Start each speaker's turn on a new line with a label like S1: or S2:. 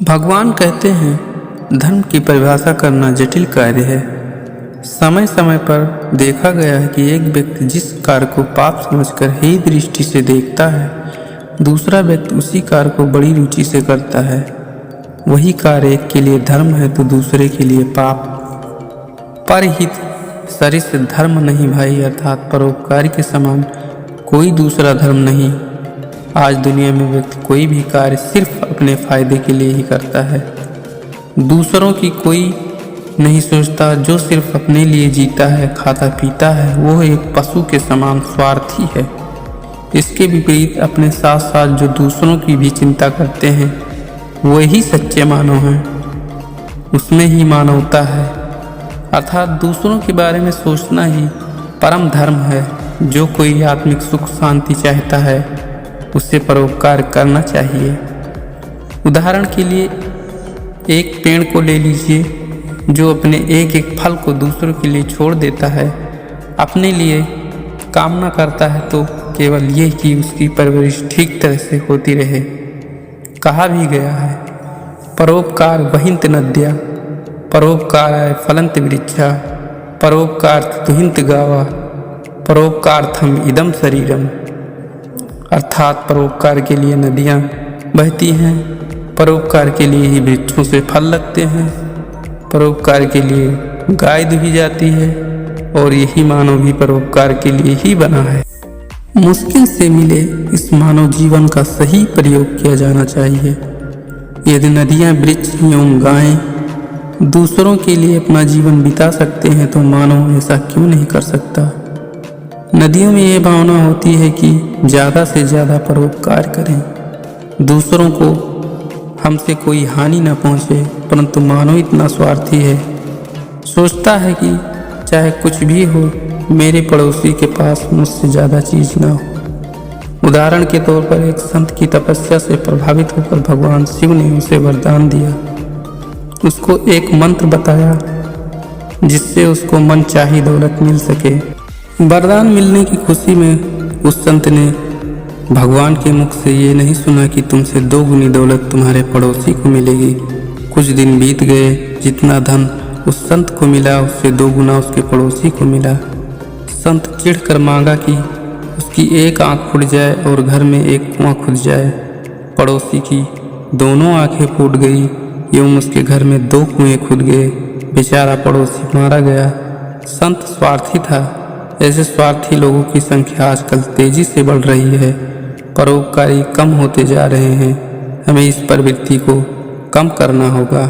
S1: भगवान कहते हैं धर्म की परिभाषा करना जटिल कार्य है। समय समय पर देखा गया है कि एक व्यक्ति जिस कार्य को पाप समझकर ही दृष्टि से देखता है, दूसरा व्यक्ति उसी कार्य को बड़ी रुचि से करता है। वही कार्य एक के लिए धर्म है तो दूसरे के लिए पाप। परहित सरिस धर्म नहीं भाई, अर्थात परोपकार के समान कोई दूसरा धर्म नहीं। आज दुनिया में व्यक्ति कोई भी कार्य सिर्फ अपने फायदे के लिए ही करता है। दूसरों की कोई नहीं सोचता। जो सिर्फ अपने लिए जीता है, खाता पीता है, वो एक पशु के समान स्वार्थी है। इसके विपरीत अपने साथ साथ जो दूसरों की भी चिंता करते हैं, वही सच्चे मानव हैं। उसमें ही मानवता है, अर्थात दूसरों के बारे में सोचना ही परम धर्म है। जो कोई आत्मिक सुख शांति चाहता है, उसे परोपकार करना चाहिए। उदाहरण के लिए एक पेड़ को ले लीजिए, जो अपने एक एक फल को दूसरों के लिए छोड़ देता है, अपने लिए कामना करता है तो केवल ये कि उसकी परवरिश ठीक तरह से होती रहे। कहा भी गया है, परोपकार वहिंत नद्या, परोपकाराय फलंत वृक्षा, परोपकार तुहिंत गावा, परोपकार्थम इदम शरीरम। अर्थात परोपकार के लिए नदियाँ बहती हैं, परोपकार के लिए ही वृक्षों से फल लगते हैं, परोपकार के लिए गाय दुही जाती है, और यही मानव भी परोपकार के लिए ही बना है। मुश्किल से मिले इस मानव जीवन का सही प्रयोग किया जाना चाहिए। यदि नदियाँ, वृक्ष एवं गायें दूसरों के लिए अपना जीवन बिता सकते हैं तो मानव ऐसा क्यों नहीं कर सकता। नदियों में ये भावना होती है कि ज़्यादा से ज़्यादा परोपकार करें, दूसरों को हमसे कोई हानि न पहुँचे, परंतु मानव इतना स्वार्थी है, सोचता है कि चाहे कुछ भी हो, मेरे पड़ोसी के पास मुझसे ज़्यादा चीज़ ना हो। उदाहरण के तौर पर एक संत की तपस्या से प्रभावित होकर भगवान शिव ने उसे वरदान दिया। उसको एक मंत्र बताया जिससे उसको मनचाही दौलत मिल सके। वरदान मिलने की खुशी में उस संत ने भगवान के मुख से ये नहीं सुना कि तुमसे 2 गुनी दौलत तुम्हारे पड़ोसी को मिलेगी। कुछ दिन बीत गए, जितना धन उस संत को मिला उससे 2 गुना उसके पड़ोसी को मिला। संत चिढ़कर मांगा कि उसकी एक आंख फूट जाए और घर में एक कुआं खुद जाए। पड़ोसी की दोनों आंखें फूट गई एवं उसके घर में 2 कुएं खुद गए। बेचारा पड़ोसी मारा गया। संत स्वार्थी था। ऐसे स्वार्थी लोगों की संख्या आजकल तेजी से बढ़ रही है। परोपकारी कम होते जा रहे हैं। हमें इस प्रवृत्ति को कम करना होगा।